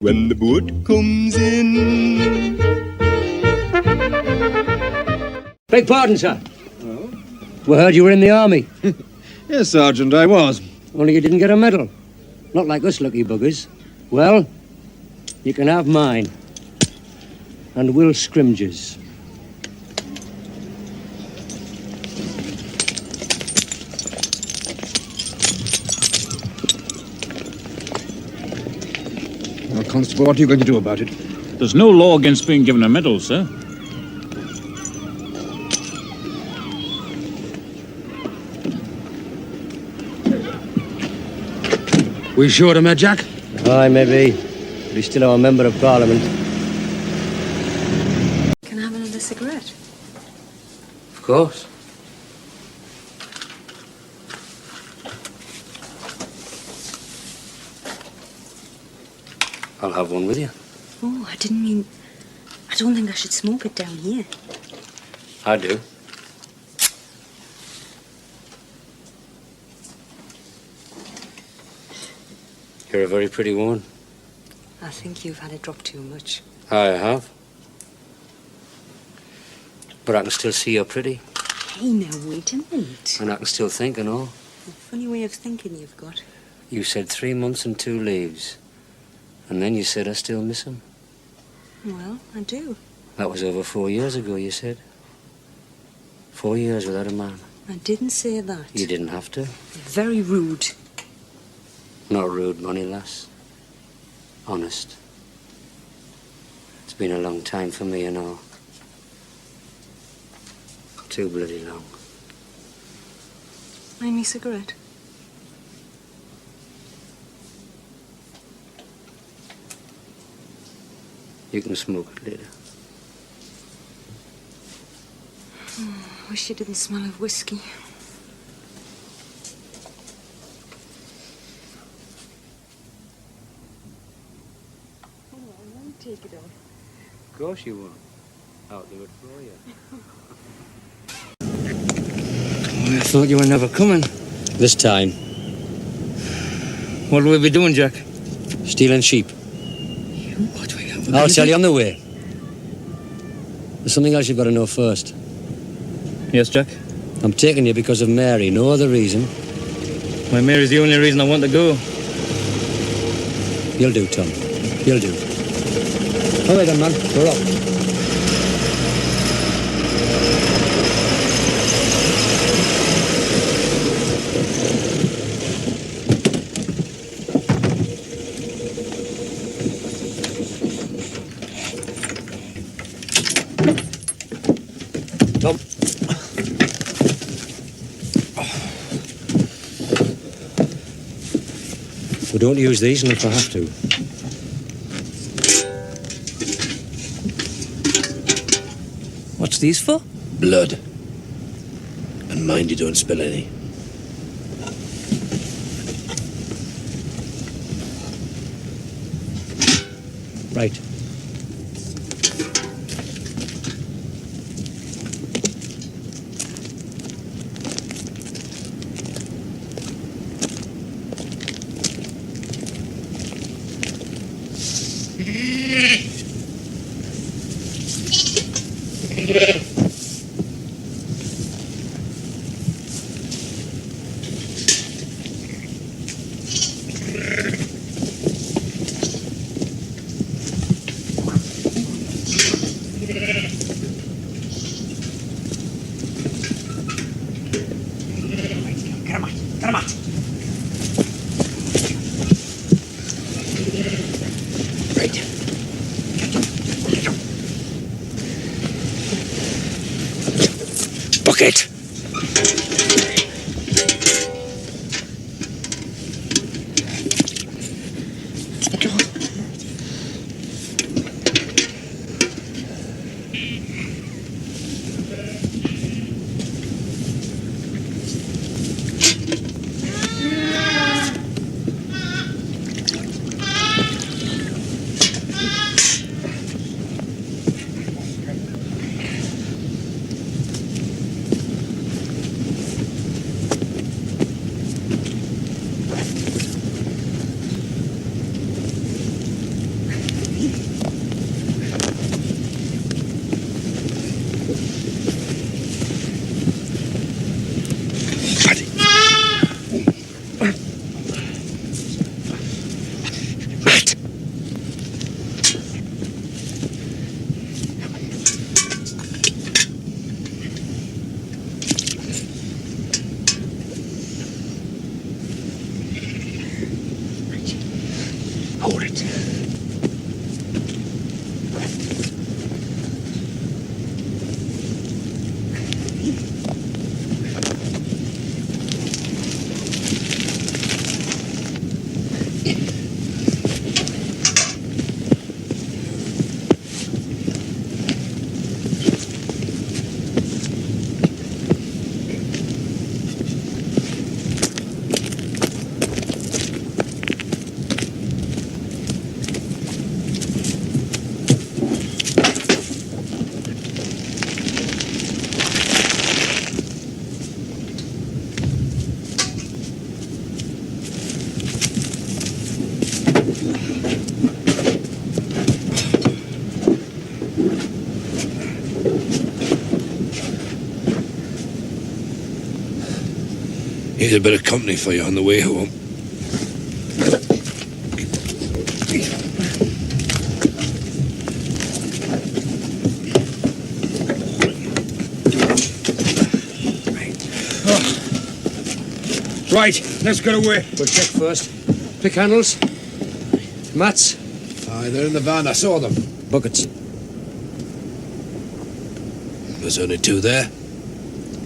when the boat comes in. Beg pardon, sir. Oh? We heard you were in the army. Yes, Sergeant, I was. Only you didn't get a medal. Not like us lucky buggers. Well, you can have mine. And Will Scrimge's. Well, Constable, what are you going to do about it? There's no law against being given a medal, sir. We sure him, Jack? Aye, maybe. But he's still our Member of Parliament. Can I have another cigarette? Of course. I'll have one with you. Oh, I didn't mean... I don't think I should smoke it down here. I do. You're a very pretty woman. I think you've had a drop too much. I have. But I can still see you're pretty. Hey, now, wait a minute. And I can still think and all. A funny way of thinking you've got. You said 3 months and 2 leaves. And then you said I still miss him. Well, I do. That was over 4 years ago, you said. 4 years without a man. I didn't say that. You didn't have to. Very rude. Not rude, money lass. Honest. It's been a long time for me, you know. Too bloody long. Mind me a cigarette? You can smoke it later. Oh, wish you didn't smell of whiskey. Take it off. Of course you won't. I'll do it for you. I thought you were never coming. This time, What will we be doing, Jack? stealing sheep. What do we have? I'll tell you on the way. There's something else you've got to know first. Yes, Jack? I'm taking you because of Mary, no other reason. My Mary's the only reason I want to go. You'll do, Tom. You'll do. All right then, man. We're off. Tom. We don't use these unless we have to. What's these for? Blood. And mind you don't spill any. Right. Bucket! Here's a bit of company for you on the way home. Right, let's get away. We'll check first. Pick handles. Mats. Aye, they're in the van. I saw them. Buckets. There's only two there.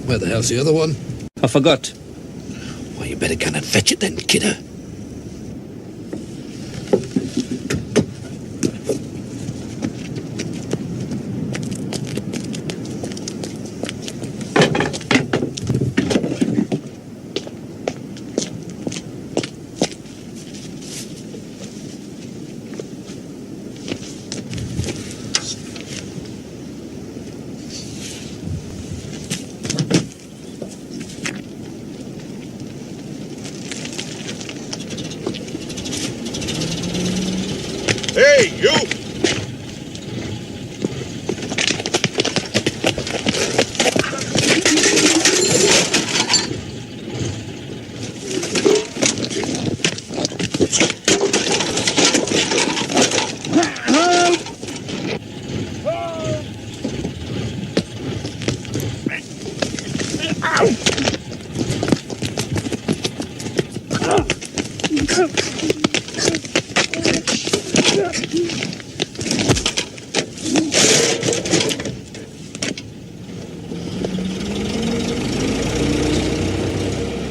Where the hell's the other one? I forgot. Well, you better go and fetch it then, kidder. Hey, you!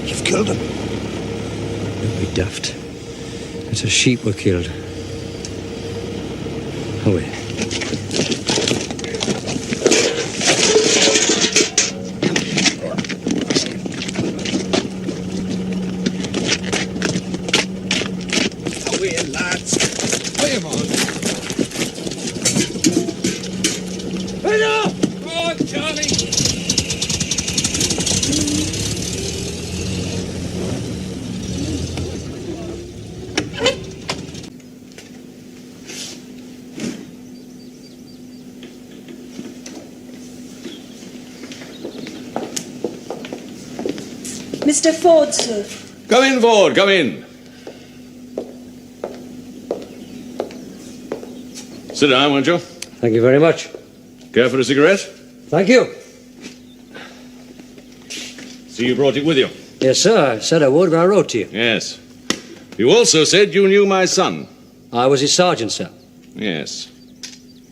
You've killed him. Don't be daft. It's a sheep were killed. Away. Away, lads. Play him on. Go on, Charlie. Mr. Ford, sir. Come in, Ford, come in. Sit down, won't you? Thank you very much. Care for a cigarette? Thank you. See, you brought it with you. Yes, sir. I said I would when I wrote to you. Yes. You also said you knew my son. I was his sergeant, sir. Yes.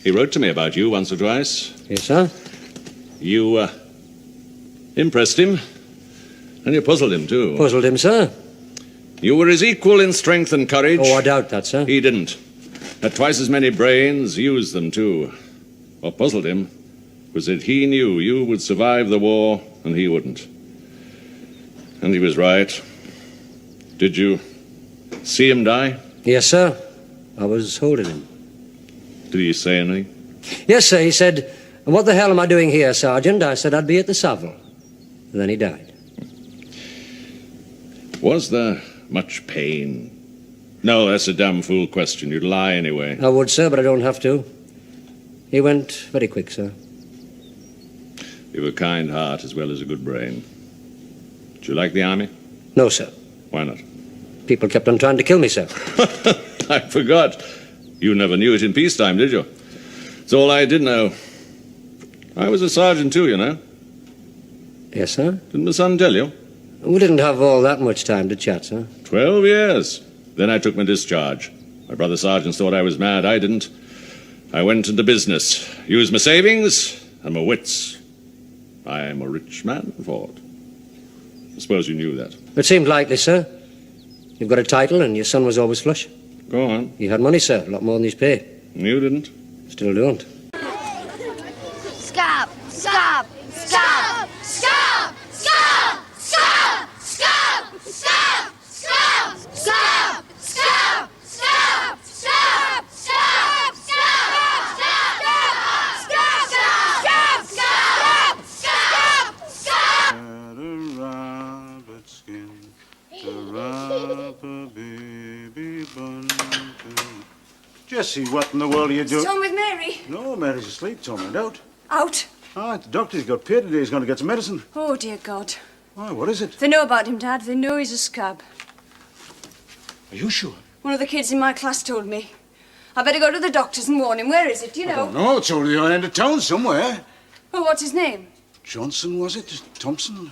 He wrote to me about you once or twice. Yes, sir. You, impressed him. And you puzzled him, too. Puzzled him, sir. You were his equal in strength and courage. Oh, I doubt that, sir. He didn't. Had twice as many brains, used them, too. What puzzled him was that he knew you would survive the war and he wouldn't. And he was right. Did you see him die? Yes, sir. I was holding him. Did he say anything? Yes, sir. He said, "What the hell am I doing here, Sergeant?" I said I'd be at the Savile. And then he died. Was there much pain? No, that's a damn fool question. You'd lie anyway. I would, sir, but I don't have to. He went very quick, sir. You've a kind heart as well as a good brain. Did you like the army? No, sir. Why not? People kept on trying to kill me, sir. I forgot. You never knew it in peacetime, did you? It's all I did know. I was a sergeant too, you know. Yes, sir. Didn't my son tell you? We didn't have all that much time to chat, sir. 12 years. Then I took my discharge. My brother sergeants thought I was mad. I didn't. I went into business. Used my savings and my wits. I am a rich man, Ford. I suppose you knew that. It seemed likely, sir. You've got a title and your son was always flush. Go on. He had money, sir. A lot more than his pay. You didn't. Still don't. Scab! Scab! Scab! Scab! Scab! Scab! Scab! Scab! Scab! Scab! Scab! Scab! Scab! Scab! Jessie, what in the world are you doing? Tom with Mary. No, Mary's asleep, Tom, and out. Out. Ah, the doctor's got paid today. He's going to get some medicine. Oh, dear God. Why, what is it? They know about him, Dad. They know he's a scab. Are you sure? One of the kids in my class told me. I better go to the doctors and warn him. Where is it? Do you know? No, it's over the other end of town somewhere. Well, what's his name? Johnson, was it? Thompson?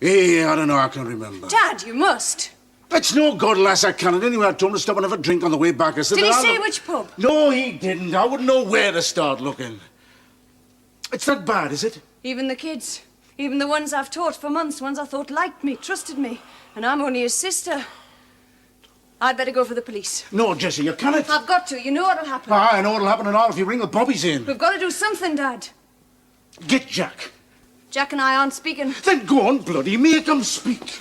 Yeah, I don't know. I can't remember. Dad, you must. It's no good, lass. I can't. Anyway, I told him to stop and have a drink on the way back. I said, Did he "I'll say look." which pub? No, he didn't. I wouldn't know where to start looking. It's that bad, is it? Even the kids. Even the ones I've taught for months, ones I thought liked me, trusted me. And I'm only his sister. I'd better go for the police. No, Jessie, you can't. I've got to. You know what'll happen. I know what'll happen and all if you ring the bobbies in. We've got to do something, Dad. Get Jack. Jack and I aren't speaking. Then go on, bloody, make him speak.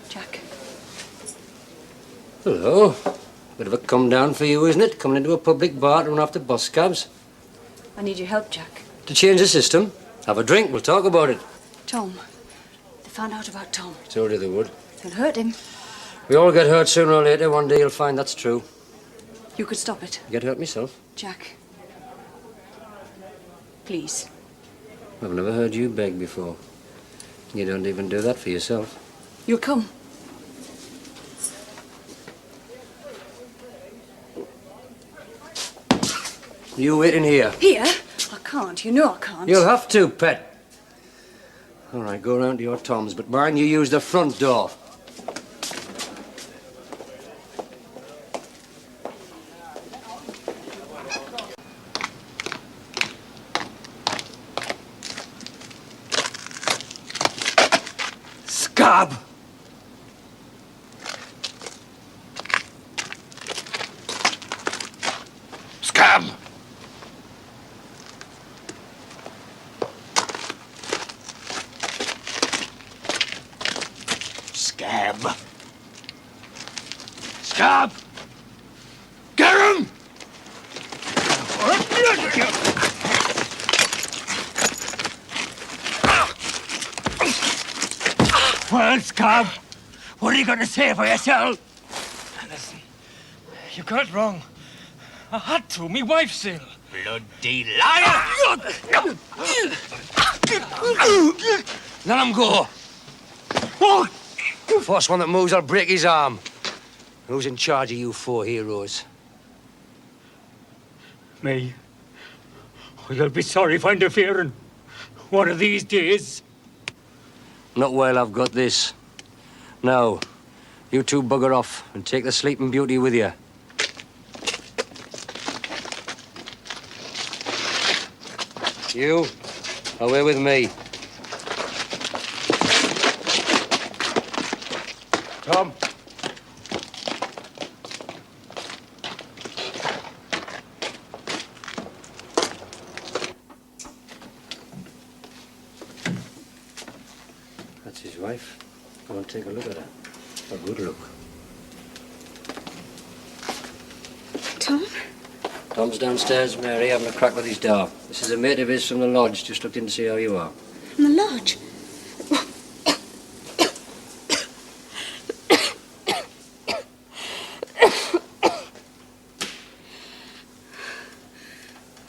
Jack. Hello. Bit of a come down for you, isn't it? Coming into a public bar to run after bus cabs. I need your help, Jack. To change the system. Have a drink, we'll talk about it. Tom. They found out about Tom. Told you they would. They'll hurt him. We all get hurt sooner or later. One day you'll find that's true. You could stop it. Get hurt myself. Jack. Please. I've never heard you beg before. You don't even do that for yourself. You'll come. You waiting here. Here? I can't. You know I can't. You'll have to, pet. All right, go round to your Tom's, but mind you use the front door. Scab! Scab! Scab! Scab! Get him! Well, Scab, what are you going to say for yourself? Listen, you got it wrong. I had to. Me wife's ill. Bloody liar! Let him go. First one that moves, I'll break his arm. Who's in charge of you four heroes? Me. Oh, you'll be sorry if I'm interfering. One of these days. Not while I've got this. Now, you two bugger off and take the Sleeping Beauty with you. You, away with me. Tom. That's his wife. Go and take a look at her. A good look. Tom? Tom's downstairs, Mary, having a crack with his door. This is a mate of his from the lodge. Just looked in to see how you are. From the lodge?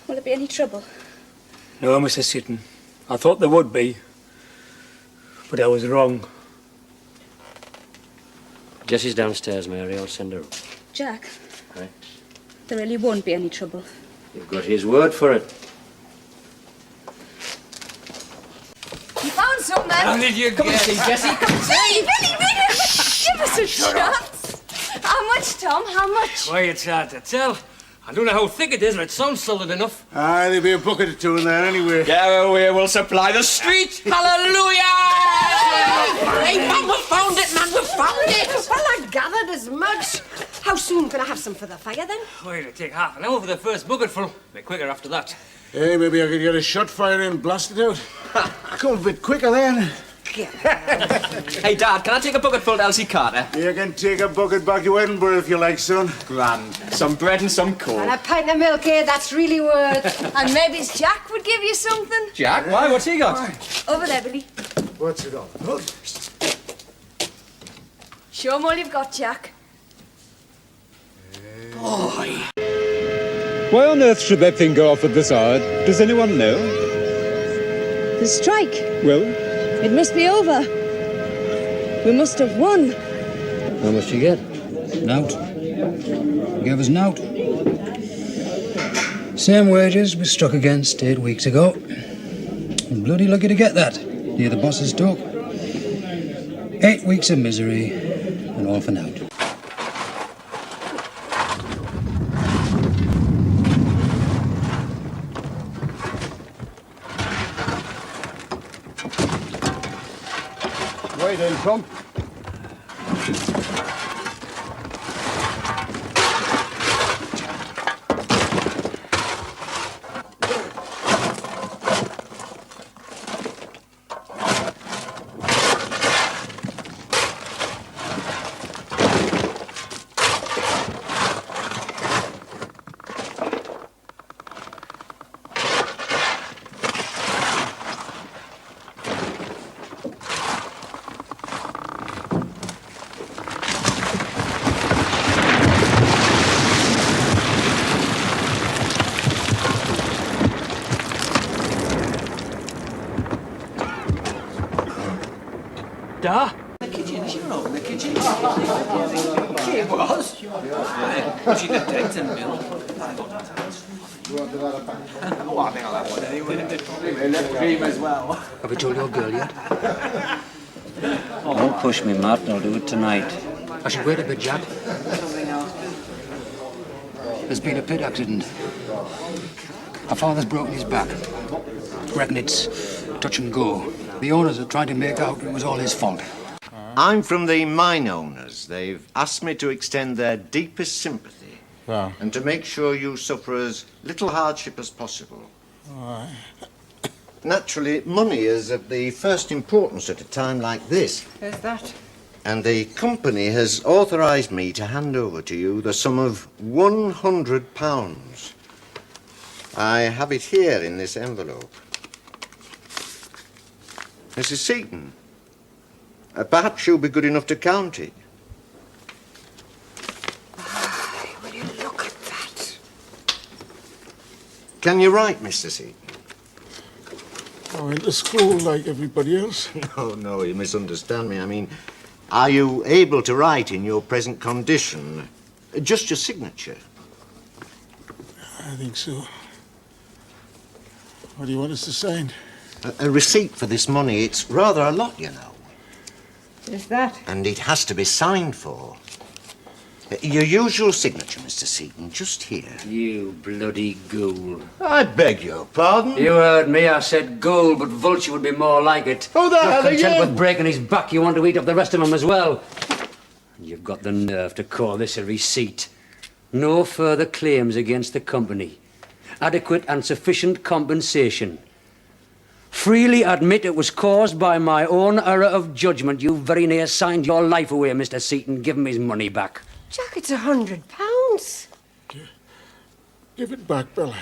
Will there be any trouble? No, Mrs. Sitton. I thought there would be. But I was wrong. Jessie's downstairs, Mary. I'll send her up. Jack? Aye? There really won't be any trouble. You've got his word for it. You found some, then? How did you get it, Jessie? Hey, Billy, give us a chance. How much, Tom? How much? Why, it's hard to tell. I don't know how thick it is, but it sounds solid enough. Ah, there'll be a bucket or two in there anyway. Garraway will supply the street. Hallelujah! Hey, man, we found it, man, we found it! Well, I gathered as much. How soon can I have some for the fire, then? Well, it'll take half an hour for the first bucketful. Be quicker after that. Hey, maybe I could get a shot fire in and blast it out. Come a bit quicker then. Hey, Dad, can I take a bucketful to Elsie Carter? You can take a bucket back to Edinburgh if you like, son. Grand. Some bread and some coal. And a pint of milk, eh? That's really worth. And maybe Jack would give you something. Jack? Why? What's he got? Over there, Billy. What's it all about? Show 'em all you've got, Jack. Why on earth should that thing go off at this hour? Does anyone know? The strike. Well, It must be over. We must have won. How much you get? Nout. Gave us nout. Same wages we struck against 8 weeks ago. I'm bloody lucky to get that, near the boss's talk. 8 weeks of misery, and all for nout. Wait in, Trump. Da? The kitchen, you know, in the kitchen. It was. But she didn't take them, Bill. Oh, I think I'll have one anyway. Left cream as well. Have you told your girl yet? Don't push me, Matt. I'll do it tonight. I should wait a bit, Jack. There's been a pit accident. Our father's broken his back. Reckon it's touch and go. The owners are trying to make out it was all his fault. I'm from the mine owners. They've asked me to extend their deepest sympathy and to make sure you suffer as little hardship as possible. Naturally, money is of the first importance at a time like this. Where's that? And the company has authorised me to hand over to you the sum of £100. I have it here in this envelope. Mrs. Seaton, perhaps you'll be good enough to count it. Will you look at that? Can you write, Mr. Seaton? I went to school like everybody else. No, you misunderstand me. I mean, are you able to write in your present condition? Just your signature. I think so. What do you want us to sign? A receipt for this money. It's rather a lot, you know. Is that? And it has to be signed for. Your usual signature, Mr. Seaton, just here. You bloody ghoul. I beg your pardon? You heard me. I said ghoul, but vulture would be more like it. Who the hell are Content you? with breaking his back, you want to eat up the rest of him as well. And you've got the nerve to call this a receipt. No further claims against the company. Adequate and sufficient compensation. Freely admit it was caused by my own error of judgment. You very near signed your life away, Mr. Seaton. Give him his money back. Jack, it's £100. Give it back, Bella.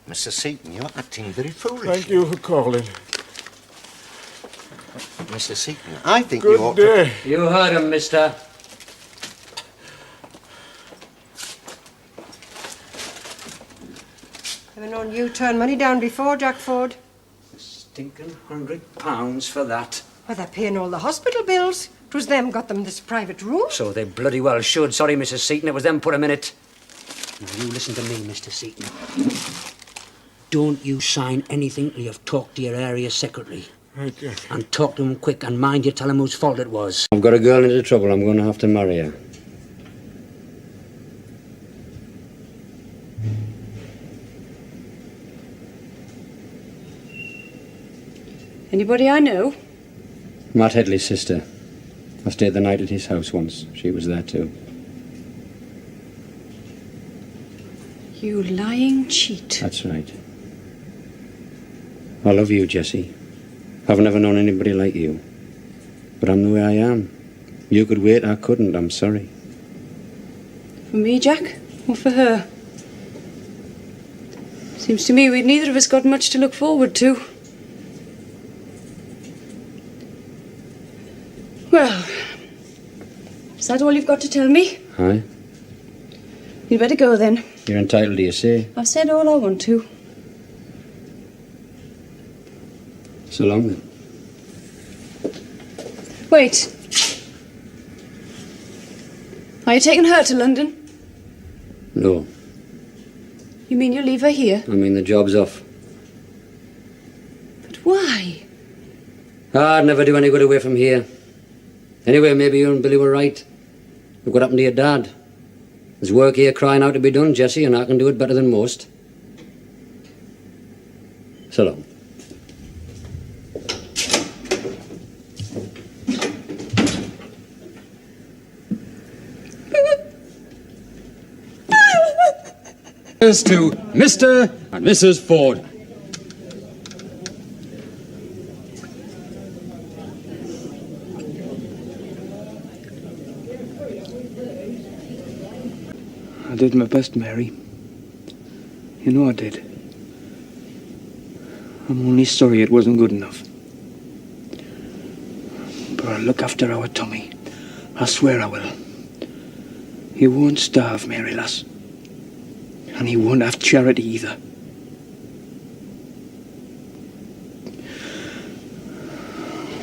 Mr. Seaton, you're acting very foolish. Thank you for calling. Mr. Seaton, I think Good you ought day. You heard him, mister. Never known you turn money down before, Jack Ford. Stinking £100 for that. Well, they're paying all the hospital bills. It was them got them this private room. So they bloody well should. Sorry, Mrs. Seaton. It was them put him in it. Now, you listen to me, Mr. Seaton. Don't you sign anything till you've talked to your area secretary. Right, Jack. And talk to him quick, and mind you, tell him whose fault it was. I've got a girl into trouble. I'm going to have to marry her. Anybody I know? Matt Headley's sister. I stayed the night at his house once. She was there too. You lying cheat. That's right. I love you, Jessie. I've never known anybody like you. But I'm the way I am. You could wait, I couldn't. I'm sorry. For me, Jack? Or for her? Seems to me we'd neither of us got much to look forward to. that all you've got to tell me? Aye. You'd better go then. You're entitled to your say. I've said all I want to. So long then. Wait. Are you taking her to London? No. You mean you'll leave her here? I mean, the job's off. But why? I'd never do any good away from here. Anyway, maybe you and Billy were right. Look what happened to your dad. There's work here crying out to be done, Jesse, and I can do it better than most. So long. Here's to Mr. and Mrs. Ford. I did my best, Mary. You know I did. I'm only sorry it wasn't good enough. But I'll look after our Tommy. I swear I will. He won't starve, Mary lass. And he won't have charity either.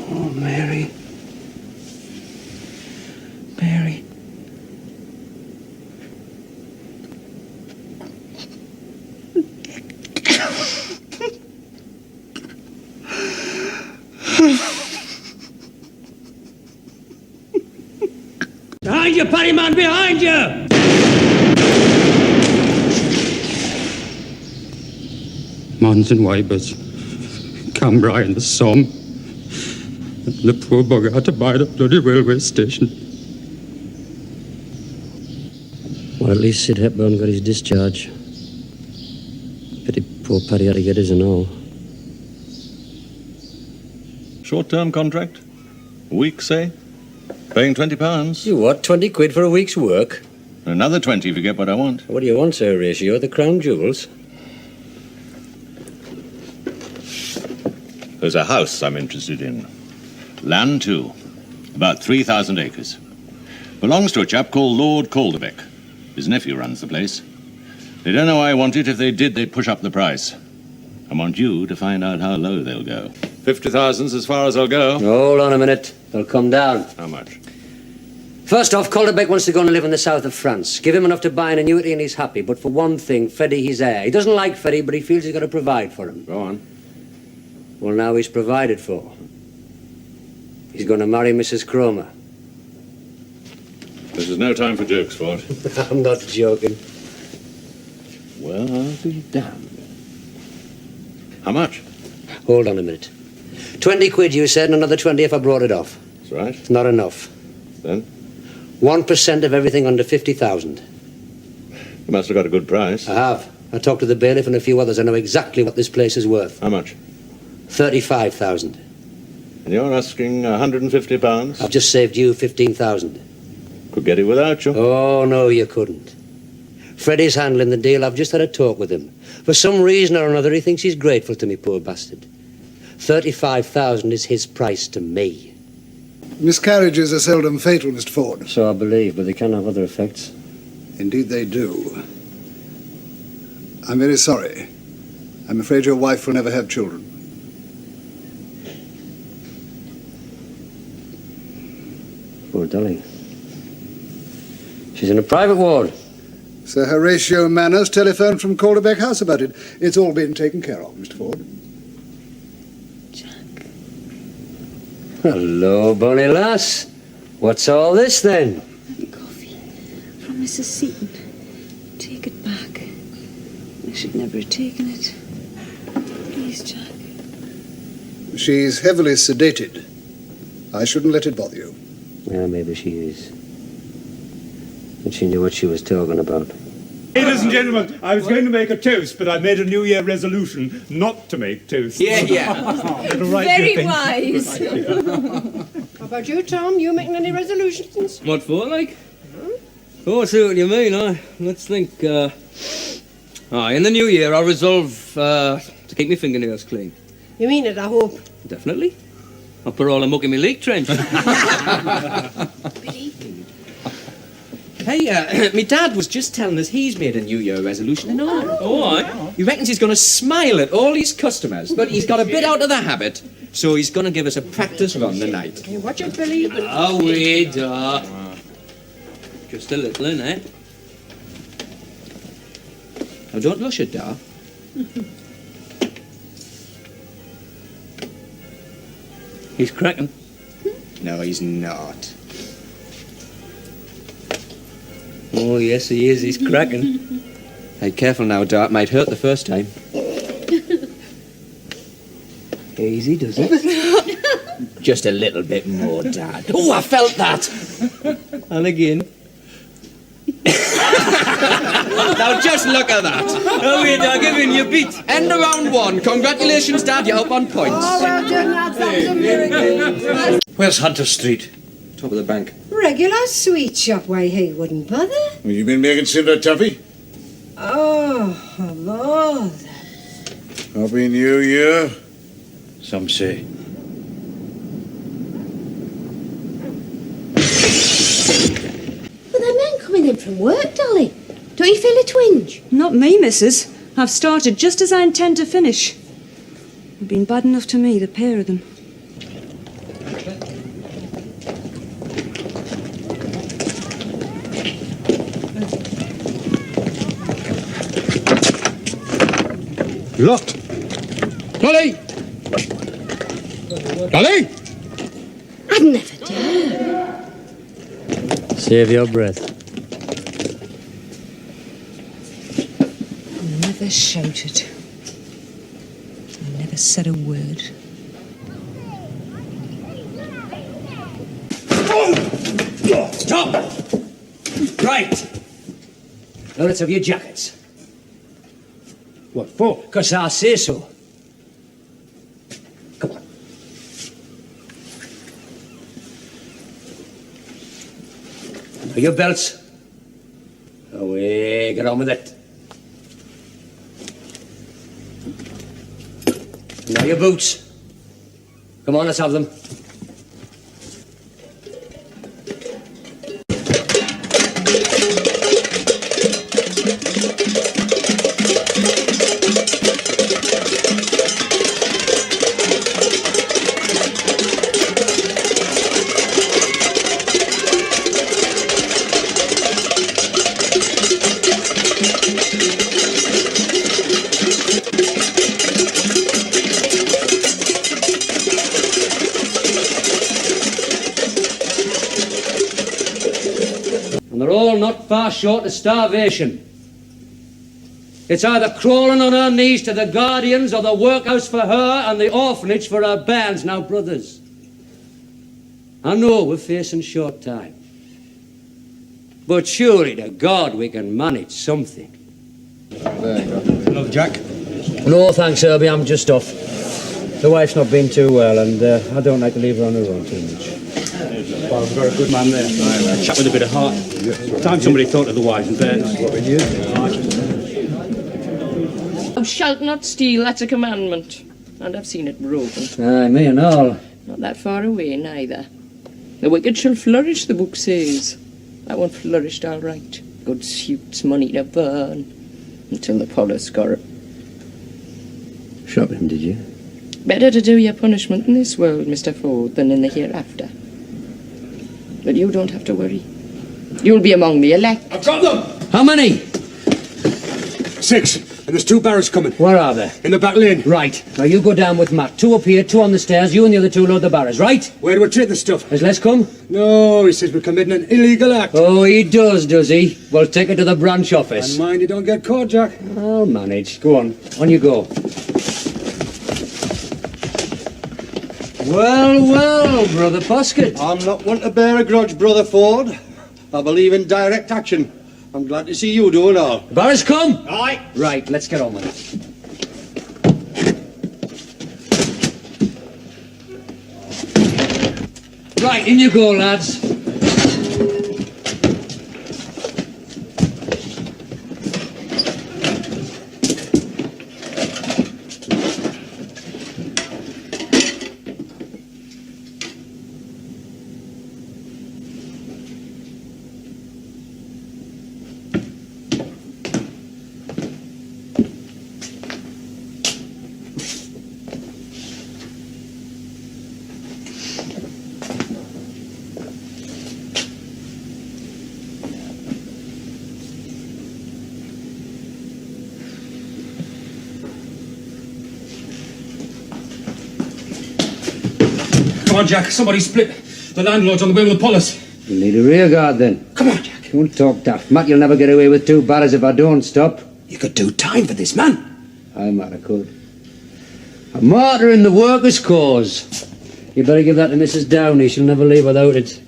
Oh, Mary. Mary. Behind you, Paddy man, behind you! Mons and Wybers, Cambrai and the Somme. And the poor bugger had to buy the bloody railway station. Well, at least Sid Hepburn got his discharge. Pity poor Paddy had to get his and all. Short-term contract? A week, say? Paying £20? You what, 20 quid for a week's work? Another 20 if you get what I want. What do you want, Sir Horatio? The crown jewels? There's a house I'm interested in. Land, too. About 3,000 acres. Belongs to a chap called Lord Calderbeck. His nephew runs the place. They don't know I want it. If they did, they'd push up the price. I want you to find out how low they'll go. 50,000's as far as I'll go. Hold on a minute. They'll come down. How much? First off, Calderbeck wants to go and live in the south of France. Give him enough to buy an annuity and he's happy. But for one thing, Freddie, he's heir. He doesn't like Freddie, but he feels he's got to provide for him. Go on. Well, now he's provided for. He's going to marry Mrs. Cromer. This is no time for jokes, Ford. I'm not joking. Well, I'll be damned. How much? Hold on a minute. 20 quid, you said, and another 20 if I brought it off. That's right. It's not enough. Then? 1% of everything under 50,000. You must have got a good price. I have. I talked to the bailiff and a few others. I know exactly what this place is worth. How much? 35,000. And you're asking £150? I've just saved you 15,000. Could get it without you. Oh, no, you couldn't. Freddie's handling the deal. I've just had a talk with him. For some reason or another, he thinks he's grateful to me, poor bastard. 35,000 is his price to me. Miscarriages are seldom fatal, Mr. Ford. So I believe, but they can have other effects. Indeed they do. I'm very sorry. I'm afraid your wife will never have children. Poor darling. She's in a private ward. Sir Horatio Manners telephoned from Calderbeck House about it. It's all been taken care of, Mr. Ford. Hello, bonny lass. What's all this, then? Coffee from Mrs. Seaton. Take it back. I should never have taken it. Please, Jack. She's heavily sedated. I shouldn't let it bother you. Yeah, maybe she is. But she knew what she was talking about. Ladies and gentlemen, I was going to make a toast, but I made a New Year resolution not to make toasts. Very wise. How about you, Tom? You making any resolutions? What for, like? Oh, I see what you mean. Let's think. In the new year, I'll resolve to keep my fingernails clean. You mean it, I hope. Definitely. I'll put all the muck in my leak trench. Billy, Hey, me dad was just telling us he's made a New Year resolution and all. Oh, aye. He reckons he's going to smile at all his customers, but he's got a bit out of the habit, so he's going to give us a practice run tonight. Hey, what you believe in? Oh, wait, just a little, innit? Now, don't rush it, Dar. He's cracking. No, he's not. Oh, yes, he is. He's cracking. Hey, careful now, Dar. It might hurt the first time. Easy, does it? Just a little bit more, Dad. Oh, I felt that. And again. Now just look at that. Oh, wait, I'll give in your beat. End of round one. Congratulations, Dad. You're up on points. Oh, well done, lads. That was a miracle. Where's Hunter Street? Top of the bank. Regular sweet shop. Why, he wouldn't bother. Have you been making cinder toffee? Oh, bother. Happy New Year. Some say. Well, there are men coming in from work, Dolly. Don't you feel a twinge? Not me, missus. I've started just as I intend to finish. They've been bad enough to me, the pair of them. Locked. Dolly! Dolly! I'd never dare. Save your breath. I never shouted. I never said a word. Stop! Right. Now let's have your jackets. What for? Because I say so. Come on. Now your belts. Away, get on with it. Now your boots. Come on, let's have them. Not far short of starvation. It's either crawling on her knees to the guardians or the workhouse for her and the orphanage for her bairns. Now, brothers, I know we're facing short time, but surely to God we can manage something. Hello, Jack. No, thanks, Herbie. I'm just off. The wife's not been too well, and I don't like to leave her on her own too much. Well, we've got a good man there. A chap with a bit of heart. Time somebody thought of the wives and bairns. Thou shalt not steal, that's a commandment. And I've seen it broken. Aye, me and all. Not that far away, neither. The wicked shall flourish, the book says. That one flourished all right. Good suits, money to burn. Until the police got it. Shot him, did you? Better to do your punishment in this world, Mr. Ford, than in the hereafter. But you don't have to worry. You'll be among the elect. I've got them! How many? 6. And there's 2 barrels coming. Where are they? In the back lane. Right. Now you go down with Matt. 2 up here, 2 on the stairs. You and the other 2 load the barrels, right? Where do we treat the stuff? Has Les come? No, he says we're committing an illegal act. Oh, he does he? Well, take it to the branch office. And mind you don't get caught, Jack. I'll manage. Go on you go. Well, Brother Poskett. I'm not one to bear a grudge, Brother Ford. I believe in direct action. I'm glad to see you doing all. The barrels come? Aye. Right, let's get on with it. Right, in you go, lads. on, Jack. Somebody split. The landlord's on the way with the police. You'll need a rear guard then. Come on, Jack. Don't talk daft. Matt, you'll never get away with 2 barrels if I don't stop. You could do time for this, man. Aye, Matt, I could. A martyr in the workers' cause. You better give that to Mrs. Downey. She'll never leave without it.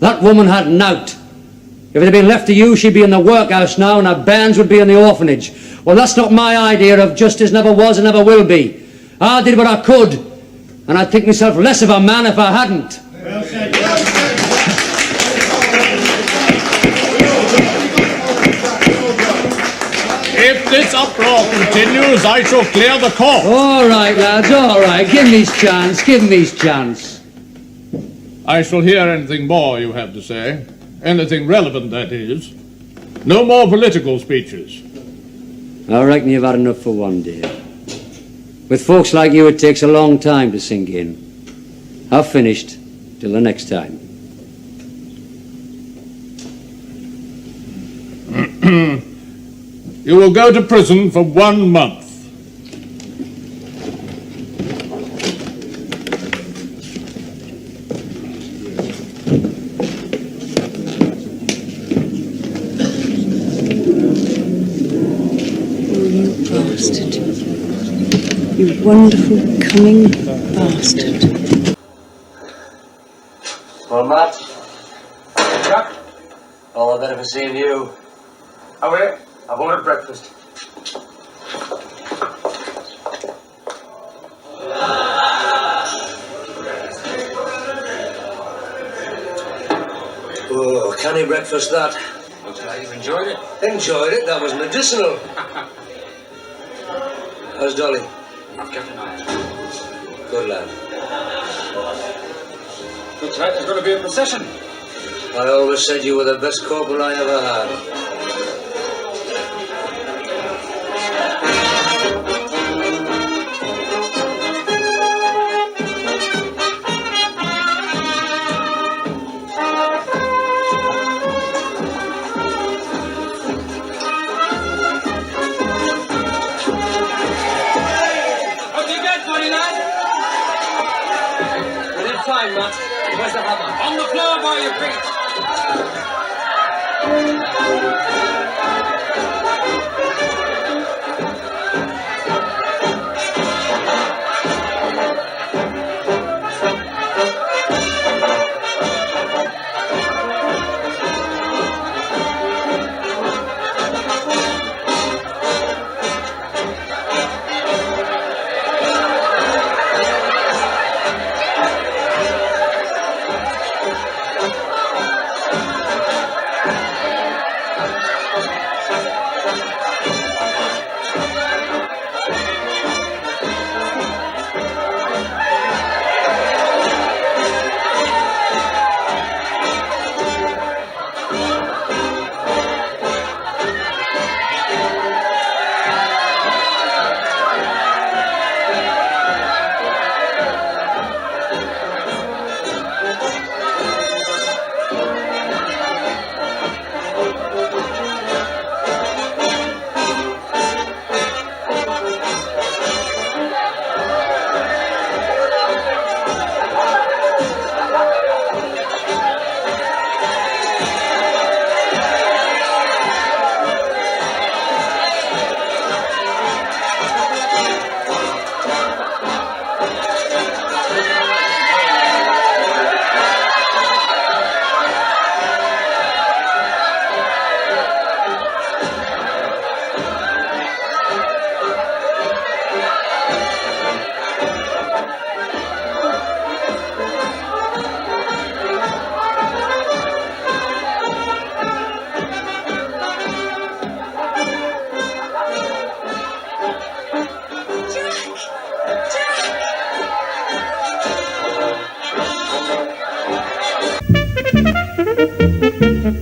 That woman had nought. If it had been left to you, she'd be in the workhouse now and her bairns would be in the orphanage. Well, that's not my idea of justice, never was and never will be. I did what I could, and I'd think myself less of a man if I hadn't. Well said. If this uproar continues, I shall clear the court. All right, lads, all right. Give me his chance, give me his chance. I shall hear anything more you have to say. Anything relevant, that is. No more political speeches. I reckon you've had enough for one day. With folks like you, it takes a long time to sink in. I've finished. Till the next time. You will go to prison for 1 month. Bastard. You wonderful, cunning bastard. Well, Matt. Jack. All the better for seeing you. Oh, wait. I've ordered breakfast. Oh, canny breakfast that. Looks like you've enjoyed it. Enjoyed it, that was medicinal. How's Dolly? I've kept an eye on her. Good lad. Looks like there's going to be a procession. I always said you were the best corporal I ever had. Fine, Matt. Where's the hammer? On the floor by your feet.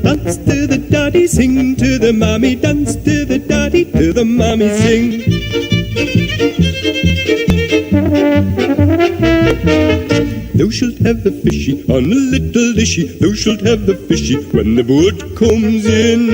Dance to the daddy, sing to the mommy, dance to the daddy, to the mommy, sing. Thou shalt have the fishy on a little dishy, thou shalt have the fishy when the boat comes in.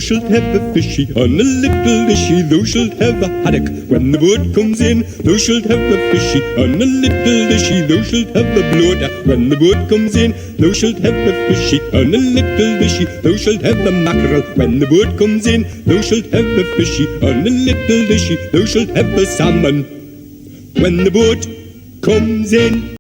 shalt have a fishy on a little dishy. Thou shalt have a haddock when the boat comes in. Thou shalt have a fishy on a little dishy. Thou shalt have a bloater when the boat comes in. Thou shalt have a fishy on a little dishy. Thou shalt have a mackerel when the boat comes in. Thou shalt have a fishy on a little dishy. Thou shalt have a salmon when the boat comes in.